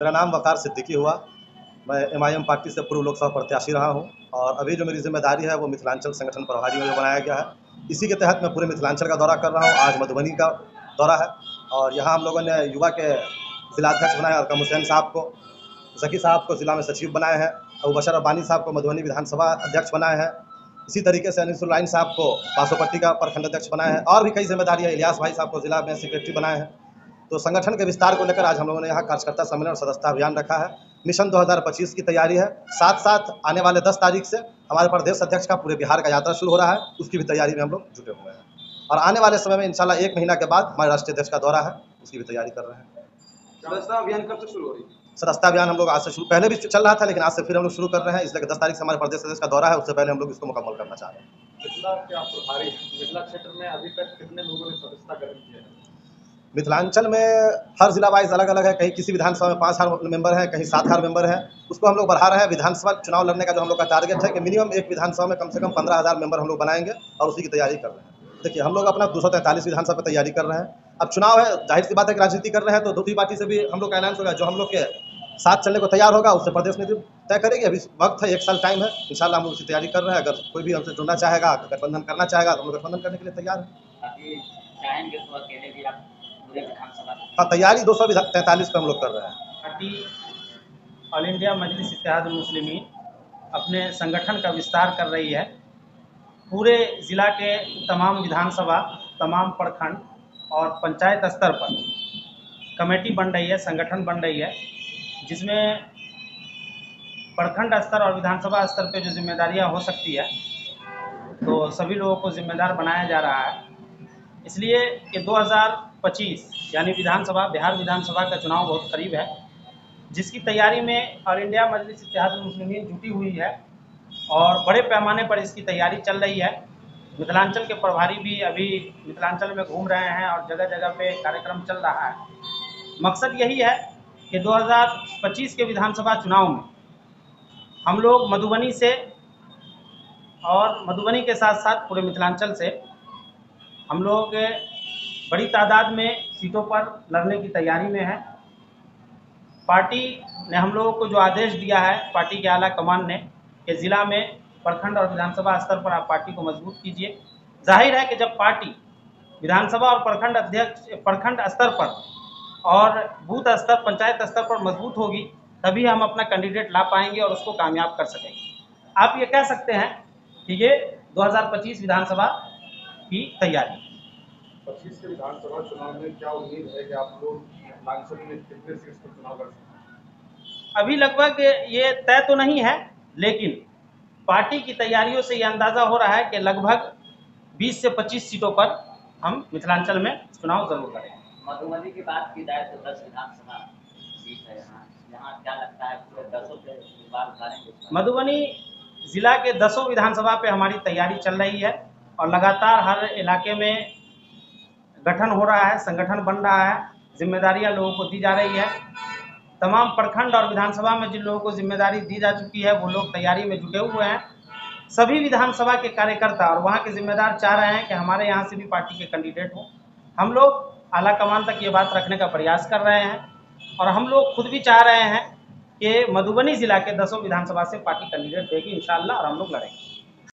मेरा नाम वक़ार सिद्दीकी हुआ। मैं एमआईएम पार्टी से पूर्व लोकसभा प्रत्याशी रहा हूँ और अभी जो मेरी ज़िम्मेदारी है वो मिथिलांचल संगठन प्रभारी में बनाया गया है। इसी के तहत मैं पूरे मिथिलांचल का दौरा कर रहा हूँ। आज मधुबनी का दौरा है और यहाँ हम लोगों ने युवा के ज़िलाध्यक्ष बनाए अरकम हुसैन साहब को, ज़की साहब को ज़िला में सचिव बनाए हैं, अबू बशर रब्बानी साहब को मधुबनी विधानसभा अध्यक्ष बनाए हैं। इसी तरीके से अनीसुर लाइन साहब को बासोपट्टी का प्रखंड अध्यक्ष बनाए हैं और भी कई ज़िम्मेदारी है। इलियास भाई साहब को ज़िला में सेक्रेटरी बनाए हैं। तो संगठन के विस्तार को लेकर आज हम लोगों ने यहाँ कार्यकर्ता सम्मेलन और सदस्यता अभियान रखा है। मिशन 2025 की तैयारी है। साथ साथ आने वाले 10 तारीख से हमारे प्रदेश अध्यक्ष का पूरे बिहार का यात्रा शुरू हो रहा है, उसकी भी तैयारी में हम लोग जुटे हुए हैं और आने वाले समय में इंशाल्लाह 1 महीना के बाद हमारे राष्ट्रीय अध्यक्ष का दौरा है, उसकी भी तैयारी कर रहे हैं। सदस्यता अभियान कब से शुरू हो रही है? सदस्यता अभियान हम लोग आज से शुरू, पहले भी चल रहा था लेकिन आज से फिर हम लोग शुरू कर रहे हैं, इसलिए 10 तारीख से हमारे प्रदेश अध्यक्ष का दौरा है, उससे पहले हम लोग इसको मुकम्मल करना चाह रहे हैं। मिथिला के आप प्रभारी हैं, मिथिला क्षेत्र में अभी तक कितने लोगों ने सदस्यता ग्रहण किया है? मिथिलांचल में हर जिला वाइज अलग अलग है। कहीं किसी विधानसभा में 5000 मेंबर हैं, कहीं 7000 मेंबर हैं। उसको हम लोग बढ़ा रहे हैं। विधानसभा चुनाव लड़ने का जो हम लोग का टारगेट है कि मिनिमम एक विधानसभा में कम से कम 15000 मेंबर हम लोग बनाएंगे और उसी की तैयारी कर रहे हैं। देखिए हम लोग अपना 243 विधानसभा पर तैयारी कर रहे हैं। अब चुनाव है, जाहिर सी बात है कि राजनीति कर रहे हैं तो दूसरी पार्टी से भी हम लोग का ऐलान होगा। जो हम लोग के साथ चलने को तैयार होगा उससे प्रदेश में तय करेगी। अभी वक्त है, 1 साल टाइम है, इंशाल्लाह हम लोग उसकी तैयारी कर रहे हैं। अगर कोई भी हमसे जुड़ना चाहेगा, गठबंधन करना चाहेगा तो हम लोग गठबंधन करने के लिए तैयार हैं। हाँ, तैयारी 243 पे हम लोग कर रहे हैं। पार्टी ऑल इंडिया मजलिस इत्तेहादुल मुस्लिमीन अपने संगठन का विस्तार कर रही है। पूरे ज़िला के तमाम विधानसभा, तमाम प्रखंड और पंचायत स्तर पर कमेटी बन रही है, संगठन बन रही है, जिसमें प्रखंड स्तर और विधानसभा स्तर पे जो जिम्मेदारियां हो सकती है तो सभी लोगों को जिम्मेदार बनाया जा रहा है। इसलिए कि 2025 यानी बिहार विधानसभा का चुनाव बहुत करीब है, जिसकी तैयारी में ऑल इंडिया मजलिस इत्तेहादुल मुस्लिमीन जुटी हुई है और बड़े पैमाने पर इसकी तैयारी चल रही है। मिथिलांचल के प्रभारी भी अभी मिथिलांचल में घूम रहे हैं और जगह जगह पे कार्यक्रम चल रहा है। मकसद यही है कि 2025 के विधानसभा चुनाव में हम लोग मधुबनी से और मधुबनी के साथ साथ पूरे मिथिलांचल से हम लोग बड़ी तादाद में सीटों पर लड़ने की तैयारी में है। पार्टी ने हम लोगों को जो आदेश दिया है, पार्टी के आला कमान ने, कि ज़िला में प्रखंड और विधानसभा स्तर पर आप पार्टी को मजबूत कीजिए। जाहिर है कि जब पार्टी विधानसभा और प्रखंड स्तर पर और बूथ स्तर, पंचायत स्तर पर मजबूत होगी, तभी हम अपना कैंडिडेट ला पाएंगे और उसको कामयाब कर सकेंगे। आप ये कह सकते हैं कि ये 2025 विधानसभा की तैयारी। 25 के विधानसभा चुनाव में क्या उम्मीद है कि आप लोग मिथिलांचल में कितने सीट पर चुनाव लड़ सकते हैं? अभी लगभग ये तय तो नहीं है, लेकिन पार्टी की तैयारियों से ये अंदाज़ा हो रहा है कि लगभग 20 से 25 सीटों पर हम मिथिलांचल में चुनाव जरूर करेंगे। मधुबनी की बात की जाए तो 10 विधानसभा सीट है यहाँ क्या लगता है पूरे 10 पे बात उठाएंगे? मधुबनी जिला के 10 विधानसभा पे हमारी तैयारी चल रही है और लगातार हर इलाके में गठन हो रहा है, संगठन बन रहा है, जिम्मेदारियां लोगों को दी जा रही है। तमाम प्रखंड और विधानसभा में जिन लोगों को जिम्मेदारी दी जा चुकी है वो लोग तैयारी में जुटे हुए हैं। सभी विधानसभा के कार्यकर्ता और वहाँ के जिम्मेदार चाह रहे हैं कि हमारे यहाँ से भी पार्टी के कैंडिडेट हों। हम लोग आला कमान तक ये बात रखने का प्रयास कर रहे हैं और हम लोग खुद भी चाह रहे हैं कि मधुबनी जिला के 10 विधानसभा से पार्टी कैंडिडेट देगी इंशाअल्लाह और हम लोग लड़ेंगे।